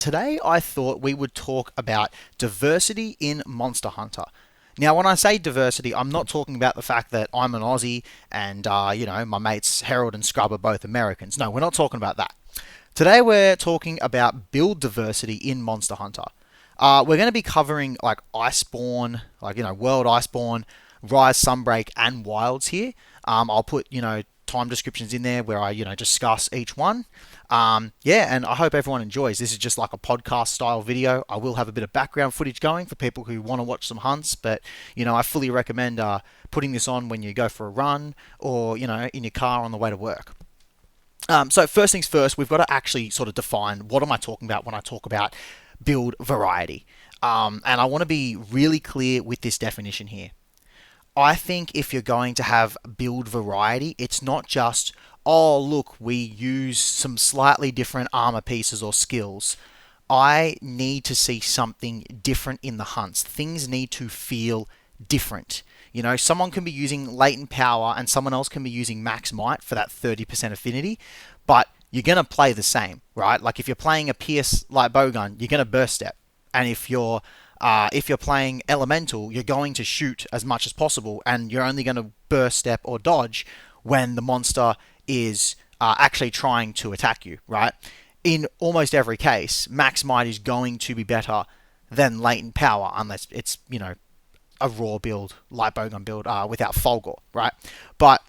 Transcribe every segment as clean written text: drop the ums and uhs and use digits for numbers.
Today, I thought we would talk about diversity in Monster Hunter. Now, when I say diversity, I'm not talking about the fact that I'm an Aussie and, my mates Harold and Scrub are both Americans. No, we're not talking about that. Today, we're talking about build diversity in Monster Hunter. We're going to be covering like Iceborne, World Iceborne, Rise, Sunbreak, and Wilds here. I'll put time descriptions in there where I discuss each one. And I hope everyone enjoys. This is just like a podcast style video. I will have a bit of background footage going for people who want to watch some hunts, but I fully recommend putting this on when you go for a run or in your car on the way to work. So first things first, we've got to actually sort of define what am I talking about when I talk about build variety. And I want to be really clear with this definition here. I think if you're going to have build variety, it's not just, oh, look, we use some slightly different armor pieces or skills. I need to see something different in the hunts. Things need to feel different. Someone can be using latent power and someone else can be using max might for that 30% affinity, but you're going to play the same, right? Like if you're playing a Pierce light bowgun, you're going to burst step. And if you're playing elemental, you're going to shoot as much as possible, and you're only going to burst step or dodge when the monster is actually trying to attack you, right? In almost every case, max might is going to be better than latent power, unless it's a raw build, light bowgun build without Fulgor, right? But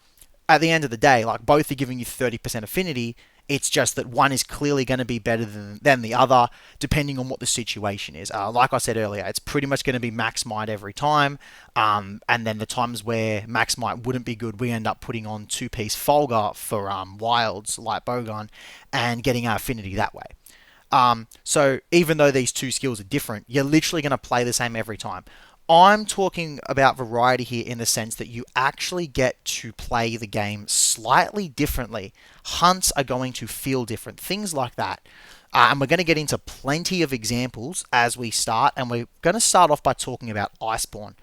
at the end of the day, like both are giving you 30% affinity. It's just that one is clearly going to be better than the other, depending on what the situation is. Like I said earlier, it's pretty much going to be max might every time. And then the times where max might wouldn't be good, we end up putting on two-piece Fulgur for Wilds, Light Bowgun, and getting our affinity that way. So even though these two skills are different, you're literally going to play the same every time. I'm talking about variety here in the sense that you actually get to play the game slightly differently. Hunts are going to feel different, things like that. And we're going to get into plenty of examples as we start, and we're going to start off by talking about Iceborne.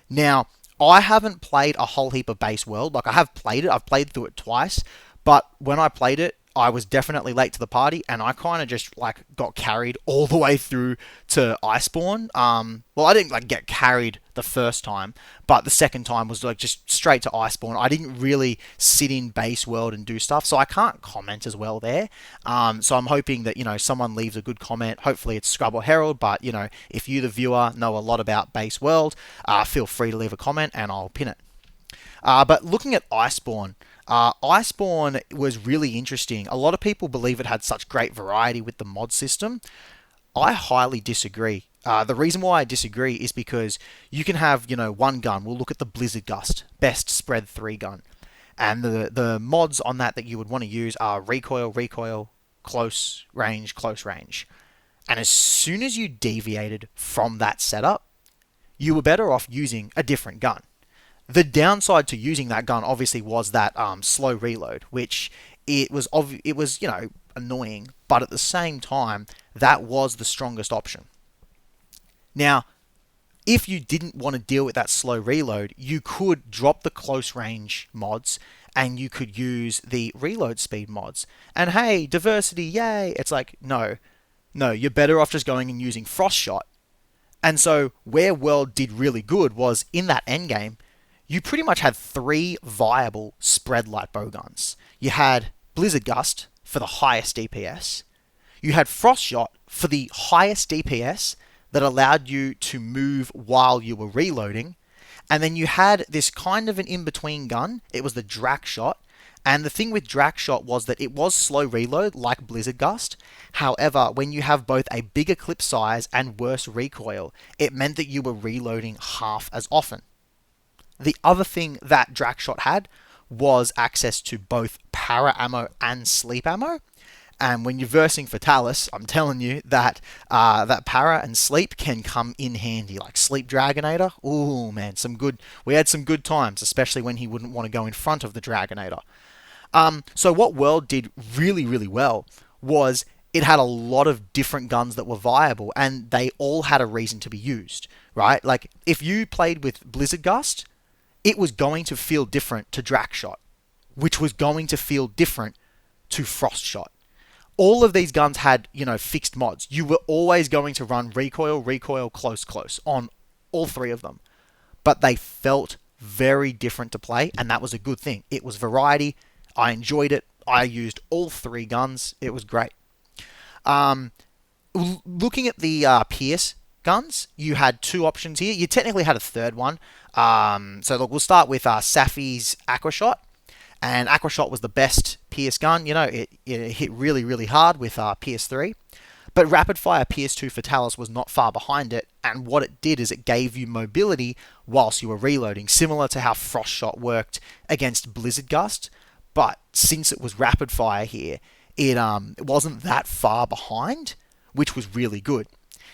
Now, I haven't played a whole heap of Base World. Like, I have played it. I've played through it twice. But when I played it, I was definitely late to the party, and I kind of just like got carried all the way through to Iceborne. Well, I didn't like get carried the first time, but the second time was like just straight to Iceborne. I didn't really sit in Base World and do stuff, so I can't comment as well there. So I'm hoping that someone leaves a good comment. Hopefully it's Scrub or Herald, but if you, the viewer, know a lot about Base World, feel free to leave a comment and I'll pin it. But looking at Iceborne. Iceborne was really interesting. A lot of people believe it had such great variety with the mod system. I highly disagree. The reason why I disagree is because you can have, one gun. We'll look at the Blizzard Gust, best spread 3 gun. And the mods on that you would want to use are recoil, close range, close range. And as soon as you deviated from that setup, you were better off using a different gun. The downside to using that gun obviously was that slow reload, which it was annoying, but at the same time that was the strongest option. Now, if you didn't want to deal with that slow reload, you could drop the close range mods and you could use the reload speed mods. And hey, diversity, yay! It's like no, you're better off just going and using Frost Shot. And so where World did really good was in that endgame. You pretty much had 3 viable spread light bowguns. You had Blizzard Gust for the highest DPS. You had Frost Shot for the highest DPS that allowed you to move while you were reloading. And then you had this kind of an in-between gun. It was the Drac Shot. And the thing with Drac Shot was that it was slow reload like Blizzard Gust. However, when you have both a bigger clip size and worse recoil, it meant that you were reloading half as often. The other thing that Drac Shot had was access to both para ammo and sleep ammo. And when you're versing for Talus, I'm telling you that that para and sleep can come in handy. Like Sleep Dragonator, ooh man, we had some good times, especially when he wouldn't want to go in front of the Dragonator. So what World did really, really well was it had a lot of different guns that were viable, and they all had a reason to be used, right? Like if you played with Blizzard Gust, it was going to feel different to Drac Shot, which was going to feel different to Frost Shot. All of these guns had, fixed mods. You were always going to run recoil, recoil, close, close on all three of them. But they felt very different to play, and that was a good thing. It was variety. I enjoyed it. I used all three guns. It was great. Um, Looking at the Pierce guns, you had two options here. You technically had a third one. So look, we'll start with Safi's Aquashot. And Aquashot was the best Pierce gun. It hit really, really hard with PS3. But Rapid Fire PS2 Fatalis was not far behind it, and what it did is it gave you mobility whilst you were reloading, similar to how Frost Shot worked against Blizzard Gust. But since it was Rapid Fire here, it wasn't that far behind, which was really good.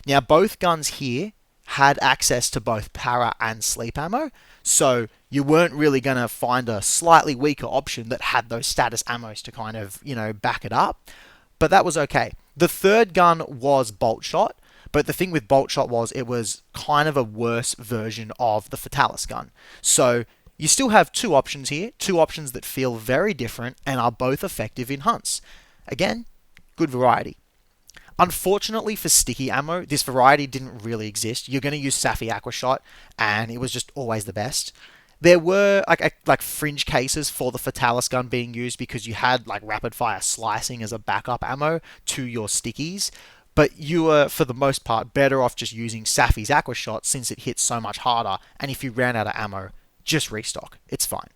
Now, both guns here had access to both para and sleep ammo, so you weren't really going to find a slightly weaker option that had those status ammos to kind of, back it up. But that was okay. The third gun was Bolt Shot, but the thing with Bolt Shot was it was kind of a worse version of the Fatalis gun. So you still have two options here, two options that feel very different and are both effective in hunts. Again, good variety. Unfortunately for sticky ammo, this variety didn't really exist. You're going to use Safi Aquashot, and it was just always the best. There were like fringe cases for the Fatalis gun being used because you had like rapid fire slicing as a backup ammo to your stickies, but you were for the most part better off just using Safi's Aquashot since it hits so much harder, and if you ran out of ammo, just restock. It's fine.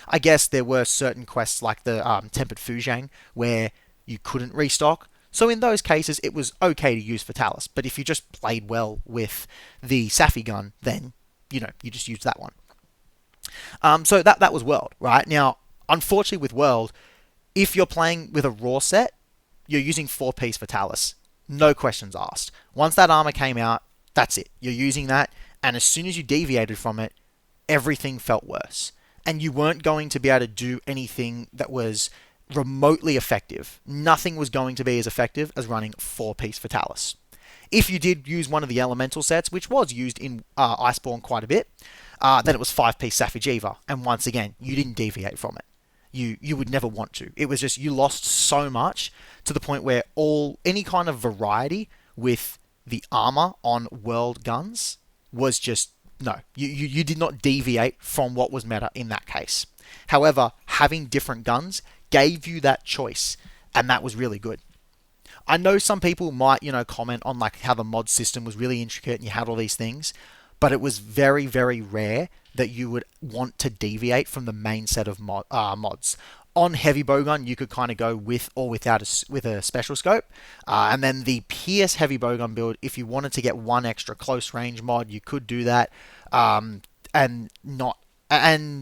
I guess there were certain quests like the Tempered Fujang where you couldn't restock. So in those cases, it was okay to use Fatalis. But if you just played well with the Safi gun, then, you just used that one. So that was World, right? Now, unfortunately with World, if you're playing with a raw set, you're using 4-piece Fatalis. No questions asked. Once that armor came out, that's it. You're using that, and as soon as you deviated from it, everything felt worse. And you weren't going to be able to do anything that was remotely effective. Nothing was going to be as effective as running 4-piece Fatalis. If you did use one of the elemental sets, which was used in Iceborne quite a bit, then it was 5-piece Safi'jiiva, and once again, you didn't deviate from it. You would never want to. It was just you lost so much to the point where any kind of variety with the armor on world guns was just no. You did not deviate from what was meta in that case. However, having different guns gave you that choice, and that was really good. I know some people might, comment on like how the mod system was really intricate and you had all these things, but it was very, very rare that you would want to deviate from the main set of mods. On Heavy Bowgun, you could kind of go with or without with a special scope, and then the PS Heavy Bowgun build, if you wanted to get one extra close range mod, you could do that, and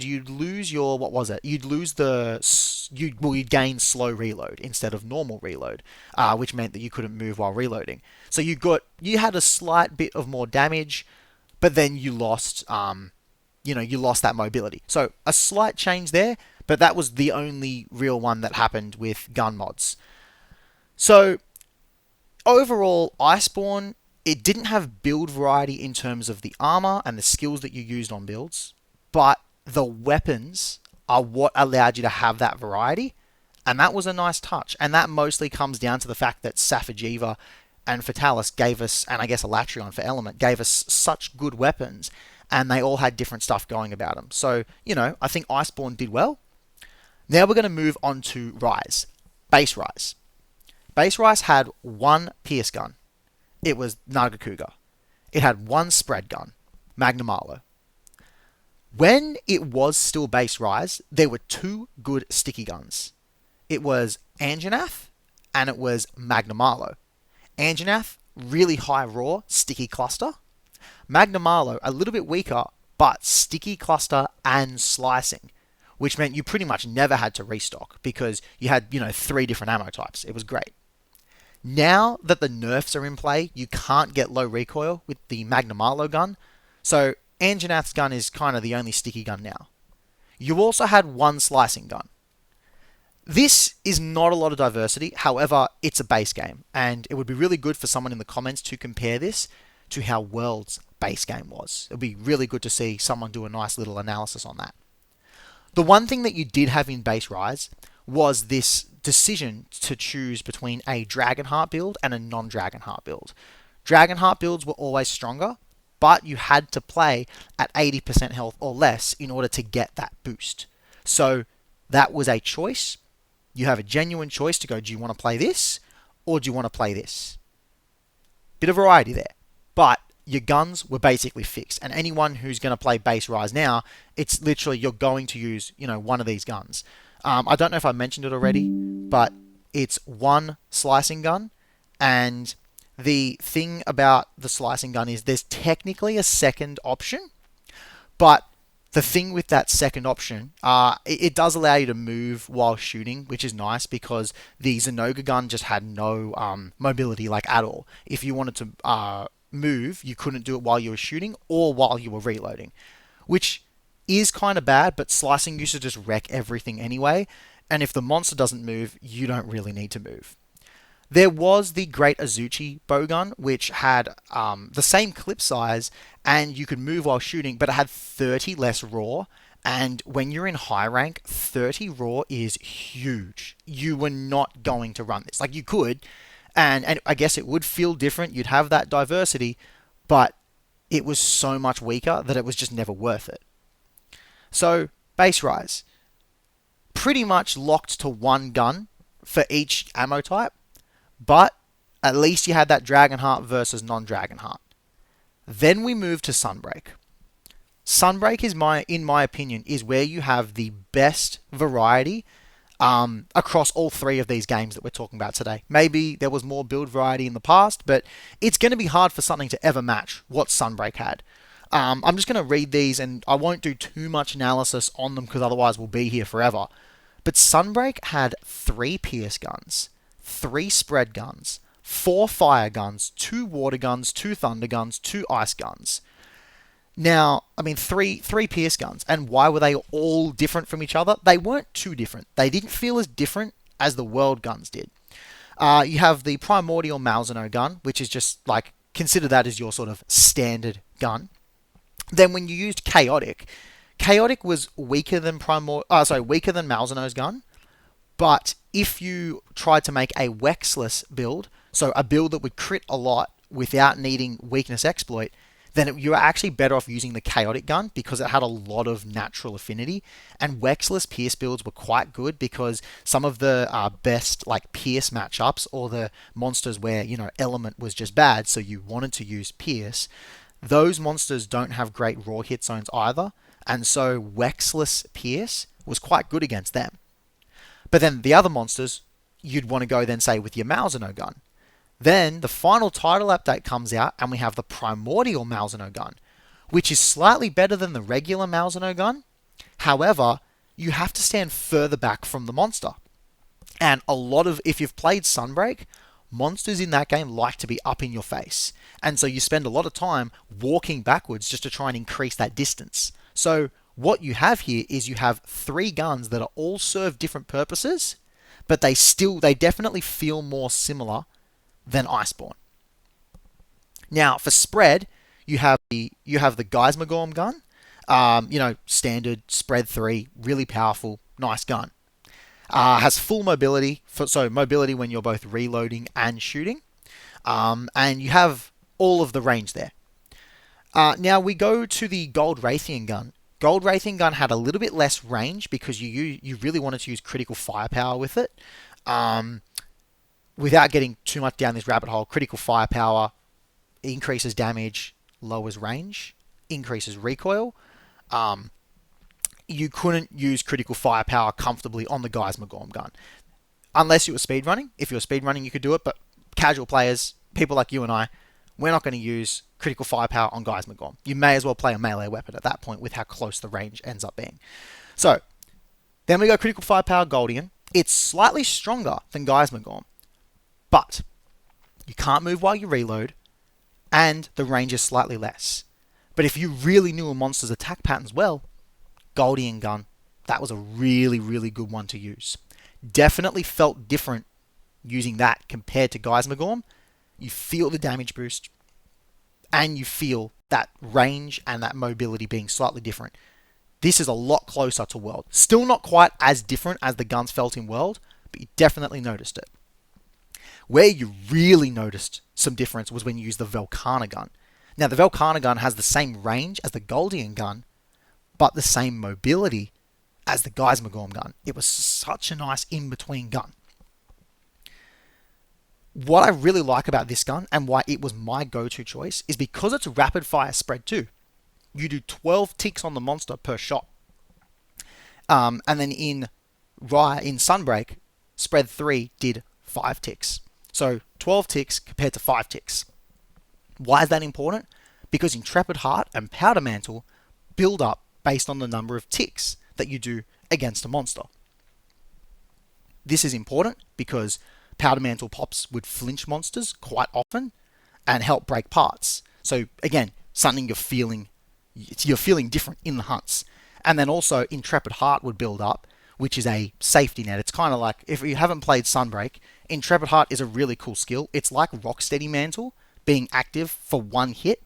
you'd lose your, what was it? You'd lose you'd gain slow reload instead of normal reload, which meant that you couldn't move while reloading. So you had a slight bit of more damage, but then you lost, you lost that mobility. So a slight change there, but that was the only real one that happened with gun mods. So overall, Iceborne, it didn't have build variety in terms of the armor and the skills that you used on builds, but the weapons are what allowed you to have that variety, and that was a nice touch. And that mostly comes down to the fact that Safi'jiiva and Fatalis gave us, and I guess Alatreon for Element, gave us such good weapons, and they all had different stuff going about them. So, I think Iceborne did well. Now we're going to move on to Rise. Base Rise. Base Rise had one pierce gun. It was Nagakuga. It had one spread gun, Magnum Arlo. When it was still Base Rise, there were two good sticky guns. It was Anjanath and it was Magnum Arlo. Anjanath, really high raw, sticky cluster. Magnum Arlo, a little bit weaker, but sticky cluster and slicing, which meant you pretty much never had to restock because you had, 3 different ammo types. It was great. Now that the nerfs are in play, you can't get low recoil with the Magnum Arlo gun, so Anjanath's gun is kind of the only sticky gun now. You also had one slicing gun. This is not a lot of diversity, however, it's a base game, and it would be really good for someone in the comments to compare this to how World's base game was. It would be really good to see someone do a nice little analysis on that. The one thing that you did have in Base Rise was this decision to choose between a Dragonheart build and a non-Dragonheart build. Dragonheart builds were always stronger, but you had to play at 80% health or less in order to get that boost. So that was a choice. You have a genuine choice to go, do you want to play this or do you want to play this? Bit of variety there. But your guns were basically fixed. And anyone who's going to play base Rise now, it's literally you're going to use, one of these guns. I don't know if I mentioned it already, but it's one slicing gun. And the thing about the slicing gun is there's technically a second option, but the thing with that second option, it does allow you to move while shooting, which is nice because the Zinogre gun just had no mobility like at all. If you wanted to move, you couldn't do it while you were shooting or while you were reloading, which is kind of bad, but slicing used to just wreck everything anyway, and if the monster doesn't move, you don't really need to move. There was the Great Azuchi bowgun, which had the same clip size, and you could move while shooting, but it had 30 less raw. And when you're in high rank, 30 raw is huge. You were not going to run this. Like, you could, and I guess it would feel different. You'd have that diversity, but it was so much weaker that it was just never worth it. So, base Rise. Pretty much locked to one gun for each ammo type. But at least you had that Dragonheart versus non-Dragonheart. Then we move to Sunbreak. Sunbreak is in my opinion, is where you have the best variety across all three of these games that we're talking about today. Maybe there was more build variety in the past, but it's going to be hard for something to ever match what Sunbreak had. I'm just going to read these, and I won't do too much analysis on them because otherwise we'll be here forever. But Sunbreak had 3 Pierce guns, 3 spread guns, 4 fire guns, 2 water guns, 2 thunder guns, 2 ice guns. Now, I mean, three Pierce guns. And why were they all different from each other? They weren't too different. They didn't feel as different as the World guns did. You have the Primordial Malzeno gun, which is just like, consider that as your sort of standard gun. Then when you used Chaotic was weaker than weaker than Malzeno's gun. But if you tried to make a Wexless build, so a build that would crit a lot without needing weakness exploit, then you were actually better off using the Chaotic gun because it had a lot of natural affinity. And Wexless Pierce builds were quite good because some of the best like Pierce matchups, or the monsters where, element was just bad, so you wanted to use Pierce, those monsters don't have great raw hit zones either. And so Wexless Pierce was quite good against them. But then the other monsters, you'd want to go then say with your Malzeno gun. Then the final title update comes out and we have the Primordial Malzeno gun, which is slightly better than the regular Malzeno gun. However, you have to stand further back from the monster. And if you've played Sunbreak, monsters in that game like to be up in your face. And so you spend a lot of time walking backwards just to try and increase that distance. So what you have here is you have 3 guns that all serve different purposes, but they definitely feel more similar than Iceborne. Now for spread, you have the Geismagorm gun, standard spread 3, really powerful, nice gun. Has full mobility, mobility when you're both reloading and shooting, and you have all of the range there. Now we go to the Gold Raytheon gun. Gold Raytheon gun had a little bit less range because you really wanted to use critical firepower with it. Without getting too much down this rabbit hole, critical firepower increases damage, lowers range, increases recoil. You couldn't use critical firepower comfortably on the Geismagorm gun. Unless you were speedrunning. If you were speedrunning, you could do it, but casual players, people like you and I, we're not going to use critical firepower on Geismagorm. You may as well play a melee weapon at that point with how close the range ends up being. So, then we go critical firepower Goldion. It's slightly stronger than Geismagorm, but you can't move while you reload, and the range is slightly less. But if you really knew a monster's attack patterns well, Goldion gun, that was a really, really good one to use. Definitely felt different using that compared to Geismagorm. You feel the damage boost, and you feel that range and that mobility being slightly different. This is a lot closer to World. Still not quite as different as the guns felt in World, but you definitely noticed it. Where you really noticed some difference was when you used the Velkhana gun. Now, the Velkhana gun has the same range as the Goldien gun, but the same mobility as the Geismar gun. It was such a nice in-between gun. What I really like about this gun and why it was my go-to choice is because it's rapid fire spread too. You do 12 ticks on the monster per shot. And then in Sunbreak, spread 3 did 5 ticks. So 12 ticks compared to 5 ticks. Why is that important? Because Intrepid Heart and Powder Mantle build up based on the number of ticks that you do against a monster. This is important because Powder Mantle pops would flinch monsters quite often and help break parts. So again, something you're feeling different in the hunts. And then also Intrepid Heart would build up, which is a safety net. It's kind of like, if you haven't played Sunbreak, Intrepid Heart is a really cool skill. It's like Rocksteady Mantle being active for one hit,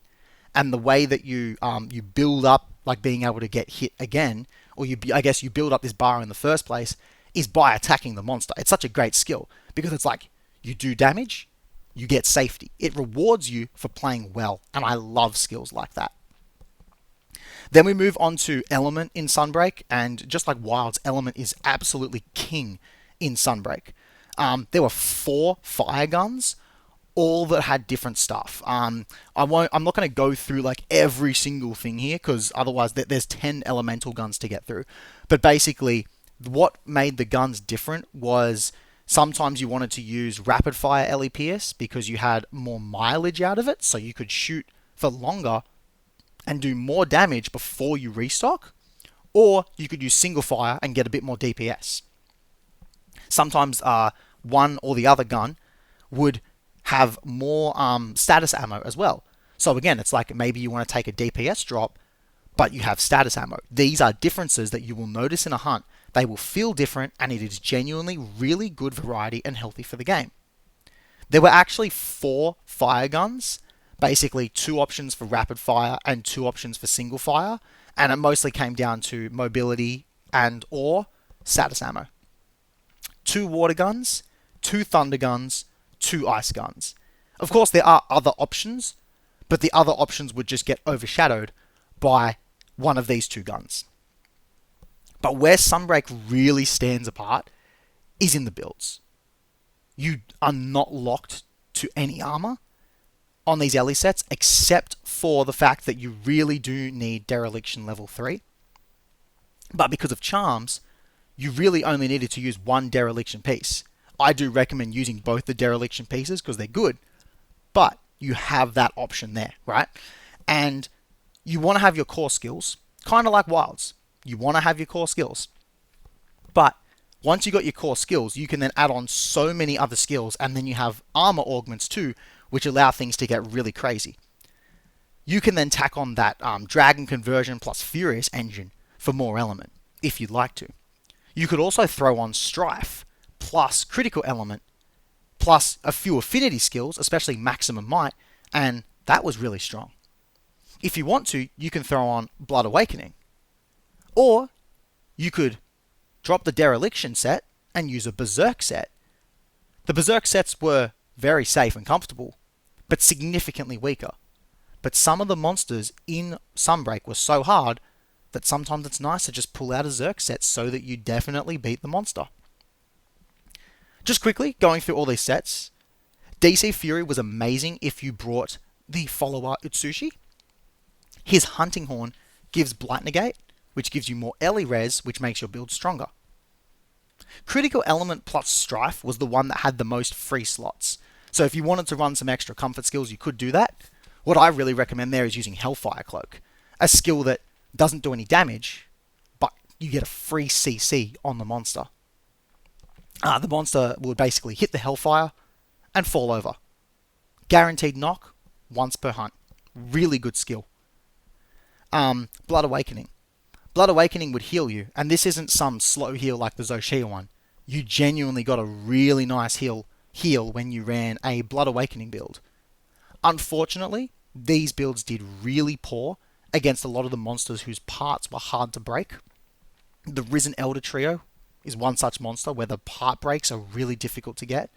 and the way that you build up, like being able to get hit again, or you build up this bar in the first place, is by attacking the monster. It's such a great skill because it's like you do damage, you get safety. It rewards you for playing well, and I love skills like that. Then we move on to Element in Sunbreak, and just like Wilds, Element is absolutely king in Sunbreak. There were 4 fire guns, all that had different stuff. I'm not going to go through like every single thing here because otherwise there's 10 elemental guns to get through. But basically, what made the guns different was sometimes you wanted to use rapid fire LEPS because you had more mileage out of it, so you could shoot for longer and do more damage before you restock, or you could use single fire and get a bit more DPS. Sometimes one or the other gun would have more status ammo as well. So again, it's like maybe you want to take a DPS drop, but you have status ammo. These are differences that you will notice in a hunt. They will feel different, and it is genuinely really good variety and healthy for the game. There were actually 4 fire guns, basically 2 options for rapid fire and 2 options for single fire, and it mostly came down to mobility and or status ammo. 2 water guns, 2 thunder guns, 2 ice guns. Of course, there are other options, but the other options would just get overshadowed by one of these 2 guns. But where Sunbreak really stands apart is in the builds. You are not locked to any armor on these LE sets, except for the fact that you really do need Dereliction level 3. But because of charms, you really only needed to use 1 Dereliction piece. I do recommend using both the Dereliction pieces because they're good, but you have that option there, right? And you want to have your core skills, kind of like Wilds. You want to have your core skills. But once you got your core skills, you can then add on so many other skills, and then you have armor augments too, which allow things to get really crazy. You can then tack on that Dragon Conversion plus Furious engine for more element, if you'd like to. You could also throw on Strife plus Critical Element plus a few affinity skills, especially Maximum Might, and that was really strong. If you want to, you can throw on Blood Awakening. Or you could drop the Dereliction set and use a Berserk set. The Berserk sets were very safe and comfortable, but significantly weaker. But some of the monsters in Sunbreak were so hard that sometimes it's nice to just pull out a Zerk set so that you definitely beat the monster. Just quickly, going through all these sets, DC Fury was amazing if you brought the follower Utsushi. His Hunting Horn gives Blight Negate, which gives you more LE res, which makes your build stronger. Critical Element plus Strife was the one that had the most free slots. So if you wanted to run some extra comfort skills, you could do that. What I really recommend there is using Hellfire Cloak, a skill that doesn't do any damage, but you get a free CC on the monster. The monster will basically hit the Hellfire and fall over. Guaranteed knock, once per hunt. Really good skill. Blood Awakening. Blood Awakening would heal you, and this isn't some slow heal like the Zoshia one. You genuinely got a really nice heal when you ran a Blood Awakening build. Unfortunately, these builds did really poor against a lot of the monsters whose parts were hard to break. The Risen Elder Trio is one such monster where the part breaks are really difficult to get.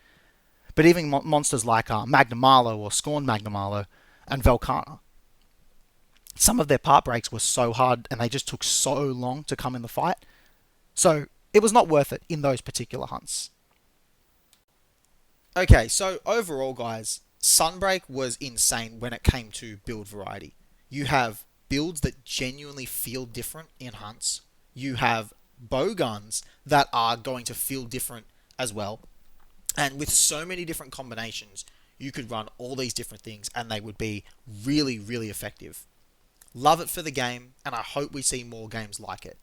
But even monsters like Magnamalo or Scorn Magnamalo and Velkhana, some of their part breaks were so hard and they just took so long to come in the fight. So it was not worth it in those particular hunts. Okay, so overall, guys, Sunbreak was insane when it came to build variety. You have builds that genuinely feel different in hunts. You have bow guns that are going to feel different as well. And with so many different combinations, you could run all these different things and they would be really, really effective. Love it for the game, and I hope we see more games like it.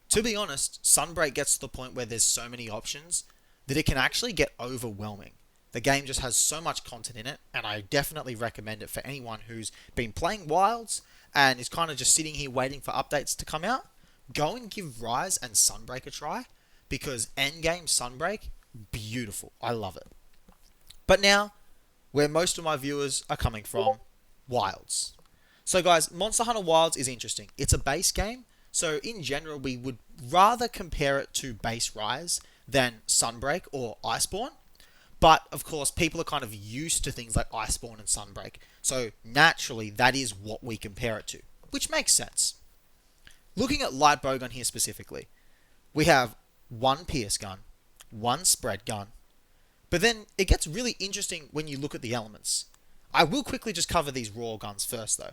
To be honest, Sunbreak gets to the point where there's so many options that it can actually get overwhelming. The game just has so much content in it, and I definitely recommend it for anyone who's been playing Wilds and is kind of just sitting here waiting for updates to come out. Go and give Rise and Sunbreak a try, because Endgame Sunbreak, beautiful. I love it. But now, where most of my viewers are coming from, Wilds. So guys, Monster Hunter Wilds is interesting. It's a base game, so in general we would rather compare it to base Rise than Sunbreak or Iceborne. But of course, people are kind of used to things like Iceborne and Sunbreak, so naturally that is what we compare it to, which makes sense. Looking at light bowgun here specifically, we have one pierce gun, one spread gun, but then it gets really interesting when you look at the elements. I will quickly just cover these raw guns first though.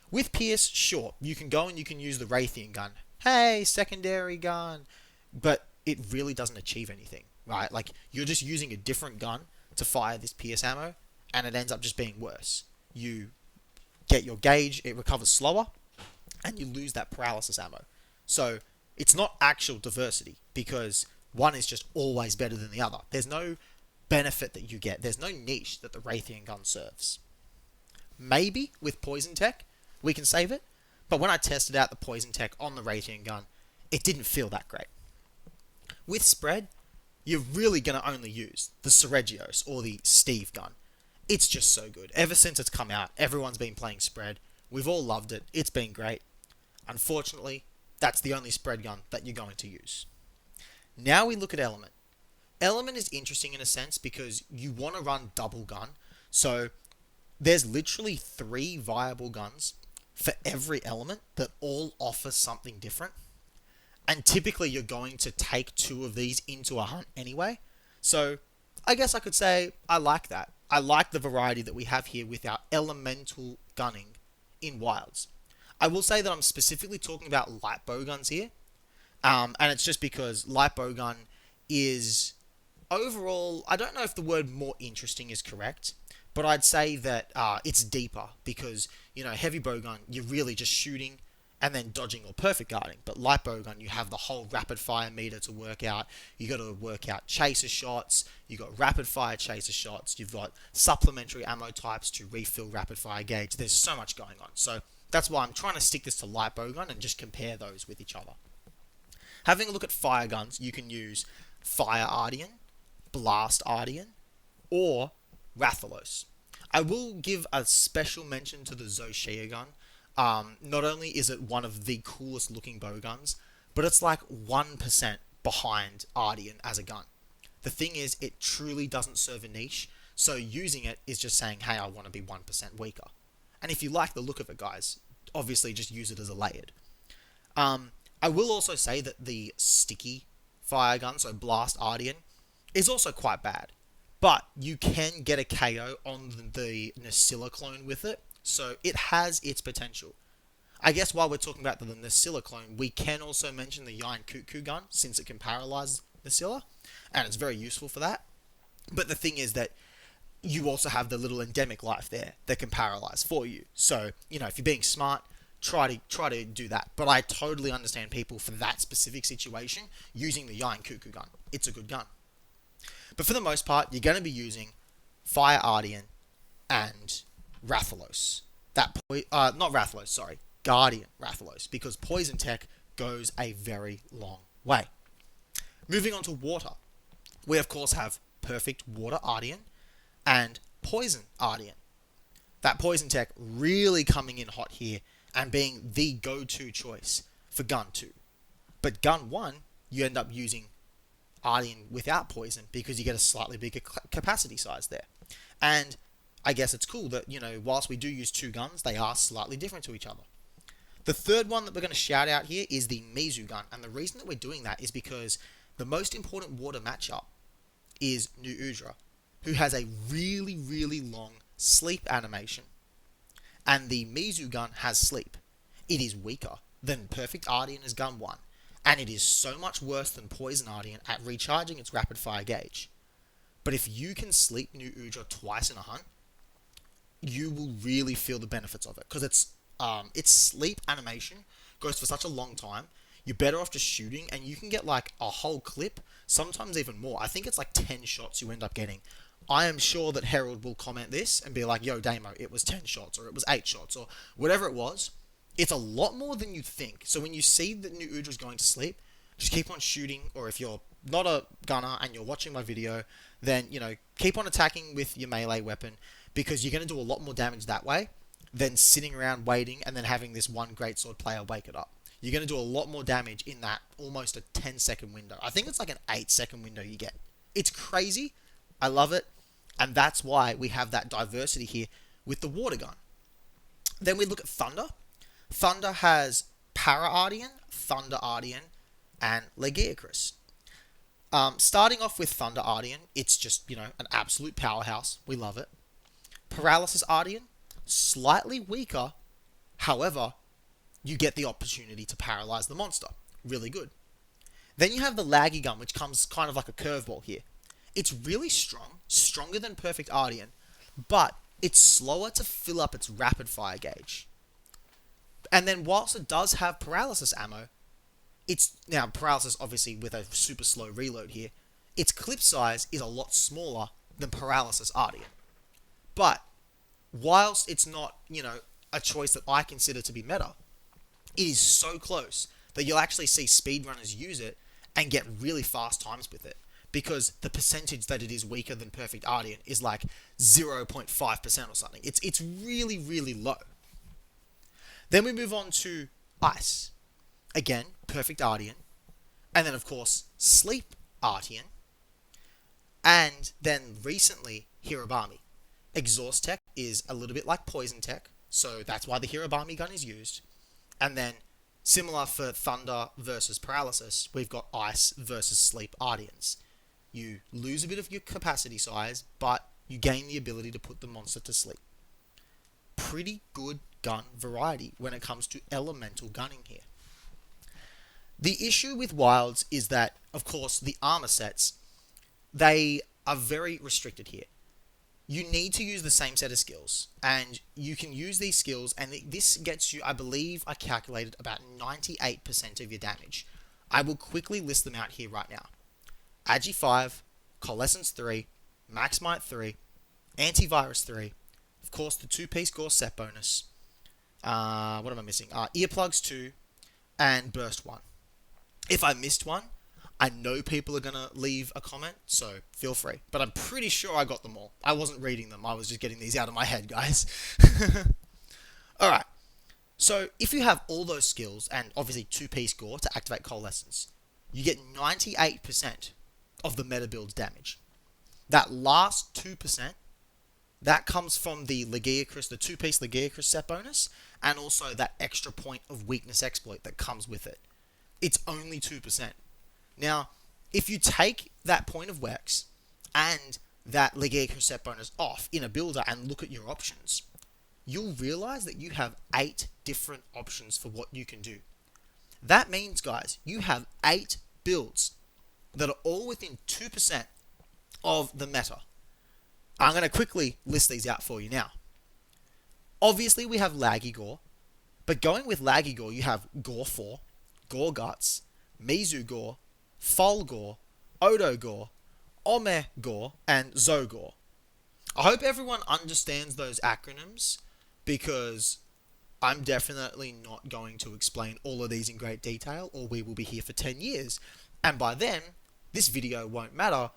With pierce, sure, you can go and you can use the Raytheon gun. Hey, secondary gun. But it really doesn't achieve anything, right? Like, you're just using a different gun to fire this pierce ammo, and it ends up just being worse. You get your gauge, it recovers slower, and you lose that paralysis ammo. So, it's not actual diversity, because one is just always better than the other. There's no benefit that you get. There's no niche that the Raytheon gun serves. Maybe with Poison Tech, we can save it, but when I tested out the Poison Tech on the Raytheon gun, it didn't feel that great. With spread, you're really going to only use the Seregios or the Steve gun. It's just so good. Ever since it's come out, everyone's been playing spread. We've all loved it. It's been great. Unfortunately, that's the only spread gun that you're going to use. Now we look at Element. Element is interesting in a sense because you want to run double gun. So there's literally 3 viable guns for every element that all offer something different. And typically you're going to take 2 of these into a hunt anyway. So I guess I could say I like that. I like the variety that we have here with our elemental gunning in Wilds. I will say that I'm specifically talking about light bowguns here. And it's just because light bowgun is overall, I don't know if the word more interesting is correct, but I'd say that it's deeper because, heavy bowgun, you're really just shooting and then dodging or perfect guarding. But light bowgun, you have the whole rapid fire meter to work out. You got to work out chaser shots. You got rapid fire chaser shots. You've got supplementary ammo types to refill rapid fire gauge. There's so much going on. So that's why I'm trying to stick this to light bowgun and just compare those with each other. Having a look at fire guns, you can use Fire Ardian, Blast Ardian, or Rathalos. I will give a special mention to the Zoshia gun. Not only is it one of the coolest looking bowguns, but it's like 1% behind Ardian as a gun. The thing is, it truly doesn't serve a niche, so using it is just saying, hey, I want to be 1% weaker. And if you like the look of it, guys, obviously just use it as a layered. I will also say that the sticky fire gun, so Blast Ardian, is also quite bad. But you can get a KO on the Nasilla clone with it, so it has its potential. I guess while we're talking about the Nasilla clone, we can also mention the Yain Kutku gun, since it can paralyze Nasilla, and it's very useful for that. But the thing is that you also have the little endemic life there that can paralyze for you. So, if you're being smart, try to do that. But I totally understand people for that specific situation using the Yain Kutku gun. It's a good gun. But for the most part, you're going to be using Fire Ardian and Rathalos. Not Rathalos, sorry. Guardian Rathalos. Because Poison Tech goes a very long way. Moving on to water. We, of course, have Perfect Water Ardian and Poison Ardian. That Poison Tech really coming in hot here and being the go-to choice for Gun 2. But Gun 1, you end up using Ardian without poison because you get a slightly bigger capacity size there. And I guess it's cool that, whilst we do use two guns, they are slightly different to each other. The third one that we're going to shout out here is the Mizu gun. And the reason that we're doing that is because the most important water matchup is New Udra, who has a really, really long sleep animation. And the Mizu gun has sleep. It is weaker than Perfect Ardian as gun 1. And it is so much worse than Poison Ardian at recharging its rapid fire gauge. But if you can sleep New Udra twice in a hunt, you will really feel the benefits of it. Because its sleep animation goes for such a long time. You're better off just shooting, and you can get like a whole clip, sometimes even more. I think it's like 10 shots you end up getting. I am sure that Herald will comment this and be like, yo, Damo, it was 10 shots, or it was 8 shots, or whatever it was. It's a lot more than you think. So when you see that New Udra is going to sleep, just keep on shooting, or if you're not a gunner and you're watching my video, then, keep on attacking with your melee weapon, because you're going to do a lot more damage that way than sitting around waiting and then having this one greatsword player wake it up. You're going to do a lot more damage in that almost a 10-second window. I think it's like an 8-second window you get. It's crazy. I love it. And that's why we have that diversity here with the water gun. Then we look at Thunder. Thunder has Para Ardian, Thunder Ardian, and Legiacris. Starting off with Thunder Ardian, it's just, an absolute powerhouse. We love it. Paralysis Ardian, slightly weaker. However, you get the opportunity to paralyze the monster. Really good. Then you have the Laggy gun, which comes kind of like a curveball here. It's really strong, stronger than Perfect Ardian, but it's slower to fill up its rapid fire gauge. And then whilst it does have paralysis ammo, it's now paralysis obviously with a super slow reload here, its clip size is a lot smaller than Paralysis Ardian. But whilst it's not, a choice that I consider to be meta, it is so close that you'll actually see speedrunners use it and get really fast times with it, because the percentage that it is weaker than Perfect Ardian is like 0.5% or something. It's really, really low. Then we move on to Ice. Again, Perfect Ardian. And then, of course, Sleep Ardian. And then recently, Hirobami. Exhaust Tech is a little bit like Poison Tech, so that's why the Hirobami gun is used. And then, similar for Thunder versus Paralysis, we've got Ice versus Sleep Ardians. You lose a bit of your capacity size, but you gain the ability to put the monster to sleep. Pretty good gun variety when it comes to elemental gunning here. The issue with Wilds is that, of course, the armor sets, they are very restricted here. You need to use the same set of skills, and you can use these skills, and this gets you, I believe I calculated, about 98% of your damage. I will quickly list them out here right now. Agi 5, Coalescence 3, Max Might 3, Antivirus 3, of course the 2-piece Gore set bonus, what am I missing? Earplugs 2, and Burst 1. If I missed one, I know people are going to leave a comment, so feel free. But I'm pretty sure I got them all. I wasn't reading them. I was just getting these out of my head, guys. Alright. So, if you have all those skills, and obviously 2-piece Gore to activate Coalescence, you get 98% of the meta build's damage. That last 2%, that comes from the Legiacris, the 2-piece Legiacris set bonus, and also that extra point of weakness exploit that comes with it. It's only 2%. Now, if you take that point of Wex and that Legiacris set bonus off in a builder and look at your options, you'll realize that you have 8 different options for what you can do. That means, guys, you have 8 builds that are all within 2% of the meta. I'm going to quickly list these out for you now. Obviously, we have Laggy Gore, but going with Laggy Gore, you have Gore 4, Gore Guts, Mizu Gore, Fol Gore, Odo Gore, Ome Gore, and Zogore. I hope everyone understands those acronyms, because I'm definitely not going to explain all of these in great detail, or we will be here for 10 years. And by then, this video won't matter,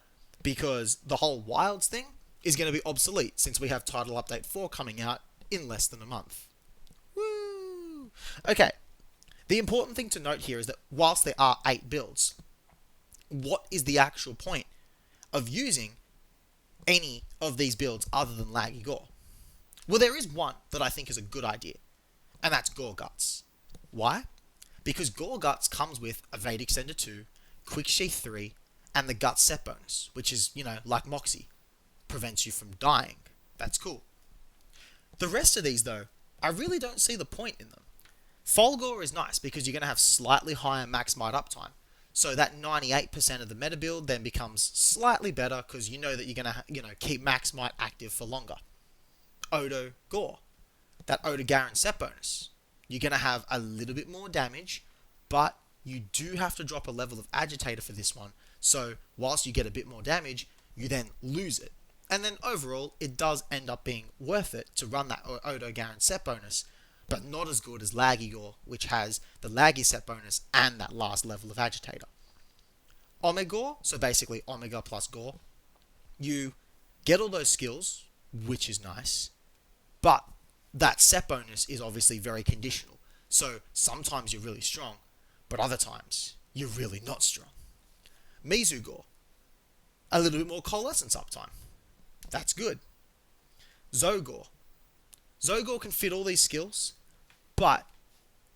because the whole Wilds thing is going to be obsolete, since we have Title Update 4 coming out in less than a month. Woo! Okay, the important thing to note here is that whilst there are 8 builds, what is the actual point of using any of these builds other than Laggy Gore? Well, there is one that I think is a good idea, and that's Gore Guts. Why? Because Gore Guts comes with Evade Extender 2, Quick Sheath 3, and the Guts set bonus, which is, like Moxie, prevents you from dying. That's cool. The rest of these, though, I really don't see the point in them. Folgore is nice because you're going to have slightly higher max might uptime. So that 98% of the meta build then becomes slightly better because you know that you're going to, keep max might active for longer. Odo Gore. That Odo Garen set bonus. You're going to have a little bit more damage, but you do have to drop a level of Agitator for this one. So whilst you get a bit more damage, you then lose it. And then overall, it does end up being worth it to run that Odo Garen set bonus, but not as good as Laggy Gore, which has the Laggy set bonus and that last level of Agitator. Omegore, so basically Omega plus Gore, you get all those skills, which is nice, but that set bonus is obviously very conditional. So sometimes you're really strong, but other times you're really not strong. Mizu Gore, a little bit more coalescence uptime. That's good. Zogore. Zogore can fit all these skills, but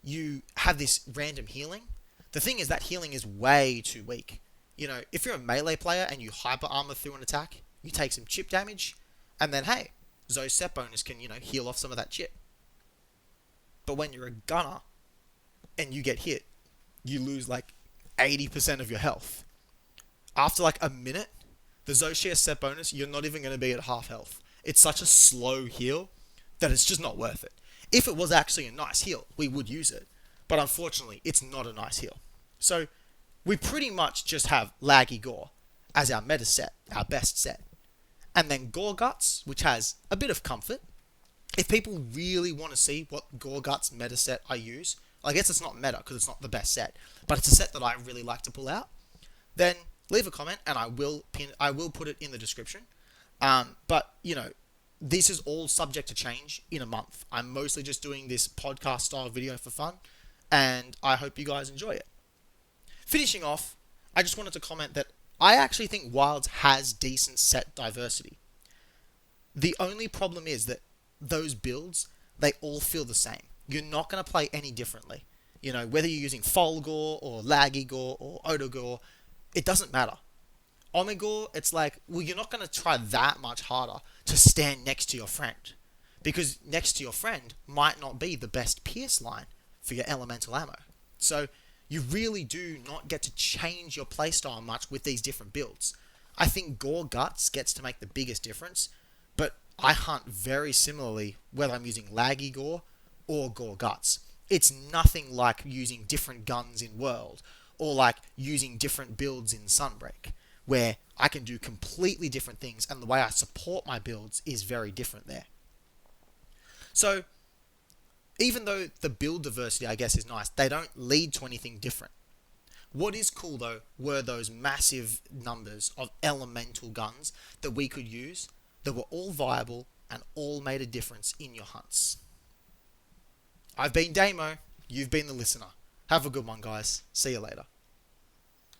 you have this random healing. The thing is that healing is way too weak. If you're a melee player and you hyper armor through an attack, you take some chip damage, and then hey, Zoe's set bonus can, heal off some of that chip. But when you're a gunner and you get hit, you lose like 80% of your health. After like a minute, the Zoshia set bonus, you're not even going to be at half health. It's such a slow heal that it's just not worth it. If it was actually a nice heal, we would use it. But unfortunately, it's not a nice heal. So we pretty much just have Laggy Gore as our meta set, our best set. And then Gore Guts, which has a bit of comfort. If people really want to see what Gore Guts meta set I use, I guess it's not meta because it's not the best set, but it's a set that I really like to pull out, then leave a comment and I will put it in the description. But this is all subject to change in a month. I'm mostly just doing this podcast style video for fun, and I hope you guys enjoy it. Finishing off, I just wanted to comment that I actually think Wilds has decent set diversity. The only problem is that those builds, they all feel the same. You're not going to play any differently. Whether you're using Folgore or Laggy Gore or Odogore, it doesn't matter. Omegore, it's like, well, you're not going to try that much harder to stand next to your friend. Because next to your friend might not be the best pierce line for your elemental ammo. So you really do not get to change your playstyle much with these different builds. I think Gore Guts gets to make the biggest difference, but I hunt very similarly whether I'm using Laggy Gore or Gore Guts. It's nothing like using different guns in World, or like using different builds in Sunbreak, where I can do completely different things and the way I support my builds is very different there. So, even though the build diversity, I guess, is nice, they don't lead to anything different. What is cool, though, were those massive numbers of elemental guns that we could use that were all viable and all made a difference in your hunts. I've been Damo, you've been the listener. Have a good one, guys. See you later.